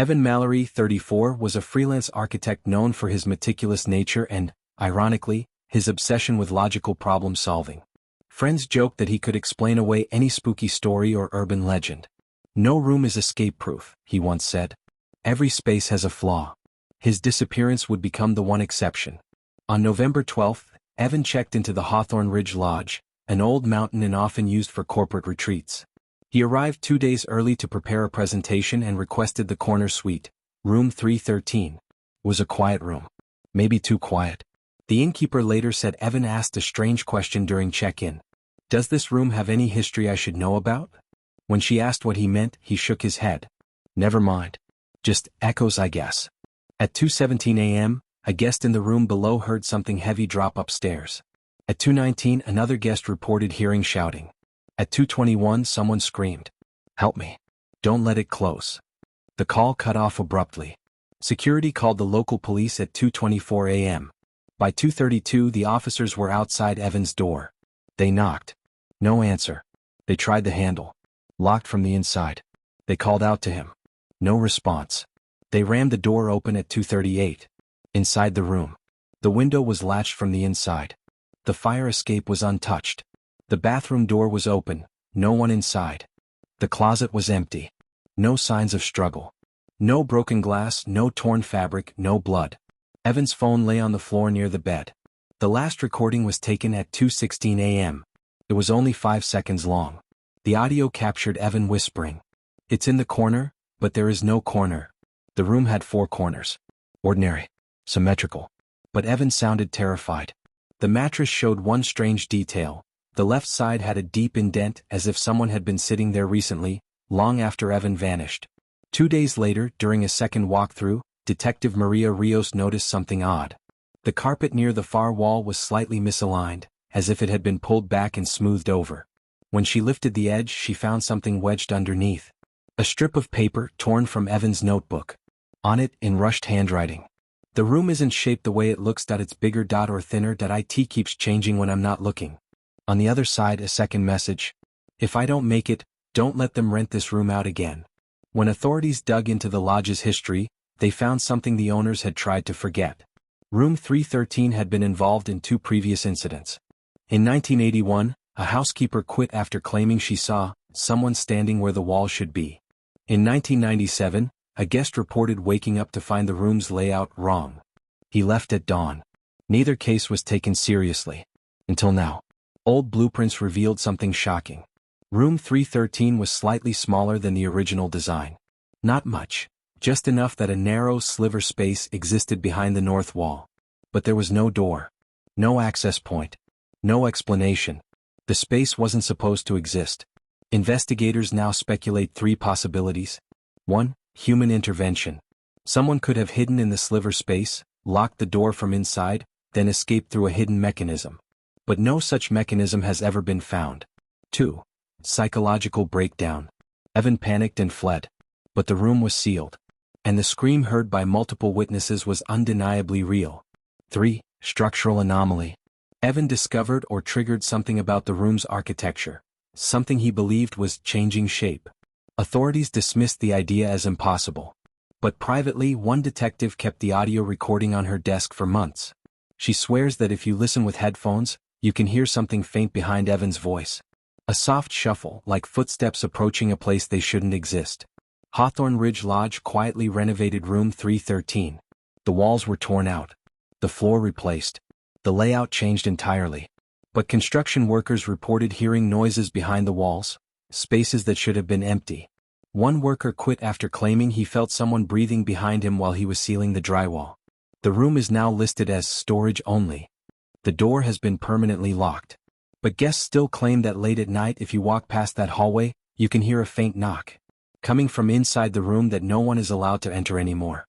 Evan Mallory, 34, was a freelance architect known for his meticulous nature and, ironically, his obsession with logical problem-solving. Friends joked that he could explain away any spooky story or urban legend. "No room is escape-proof," he once said. "Every space has a flaw." His disappearance would become the one exception. On November 12, Evan checked into the Hawthorne Ridge Lodge, an old mountain inn often used for corporate retreats. He arrived 2 days early to prepare a presentation and requested the corner suite, room 313. It was a quiet room. Maybe too quiet. The innkeeper later said Evan asked a strange question during check-in. "Does this room have any history I should know about?" When she asked what he meant, he shook his head. "Never mind. Just echoes, I guess." At 2:17 a.m., a guest in the room below heard something heavy drop upstairs. At 2:19, another guest reported hearing shouting. At 2:21, someone screamed, "Help me. Don't let it close." The call cut off abruptly. Security called the local police at 2:24 a.m. By 2:32, the officers were outside Evan's door. They knocked. No answer. They tried the handle. Locked from the inside. They called out to him. No response. They rammed the door open at 2:38. Inside the room. The window was latched from the inside. The fire escape was untouched. The bathroom door was open, no one inside. The closet was empty. No signs of struggle. No broken glass, no torn fabric, no blood. Evan's phone lay on the floor near the bed. The last recording was taken at 2:16 a.m. It was only 5 seconds long. The audio captured Evan whispering, "It's in the corner, but there is no corner." The room had 4 corners. Ordinary. Symmetrical. But Evan sounded terrified. The mattress showed one strange detail. The left side had a deep indent, as if someone had been sitting there recently, long after Evan vanished. 2 days later, during a second walkthrough, Detective Maria Rios noticed something odd. The carpet near the far wall was slightly misaligned, as if it had been pulled back and smoothed over. When she lifted the edge, she found something wedged underneath. A strip of paper torn from Evan's notebook. On it, in rushed handwriting. "The room isn't shaped the way it looks. It's bigger or thinner. It keeps changing when I'm not looking." On the other side, a second message. "If I don't make it, don't let them rent this room out again." When authorities dug into the lodge's history, they found something the owners had tried to forget. Room 313 had been involved in 2 previous incidents. In 1981, a housekeeper quit after claiming she saw someone standing where the wall should be. In 1997, a guest reported waking up to find the room's layout wrong. He left at dawn. Neither case was taken seriously. Until now. Old blueprints revealed something shocking. Room 313 was slightly smaller than the original design. Not much. Just enough that a narrow sliver space existed behind the north wall. But there was no door. No access point. No explanation. The space wasn't supposed to exist. Investigators now speculate 3 possibilities. 1. Human intervention. Someone could have hidden in the sliver space, locked the door from inside, then escaped through a hidden mechanism. But no such mechanism has ever been found. 2. Psychological breakdown. Evan panicked and fled. But the room was sealed. And the scream heard by multiple witnesses was undeniably real. 3. Structural anomaly. Evan discovered or triggered something about the room's architecture. Something he believed was changing shape. Authorities dismissed the idea as impossible. But privately, one detective kept the audio recording on her desk for months. She swears that if you listen with headphones, you can hear something faint behind Evan's voice. A soft shuffle, like footsteps approaching a place they shouldn't exist. Hawthorne Ridge Lodge quietly renovated room 313. The walls were torn out. The floor replaced. The layout changed entirely. But construction workers reported hearing noises behind the walls, spaces that should have been empty. One worker quit after claiming he felt someone breathing behind him while he was sealing the drywall. The room is now listed as storage only. The door has been permanently locked. But guests still claim that late at night, if you walk past that hallway, you can hear a faint knock. Coming from inside the room that no one is allowed to enter anymore.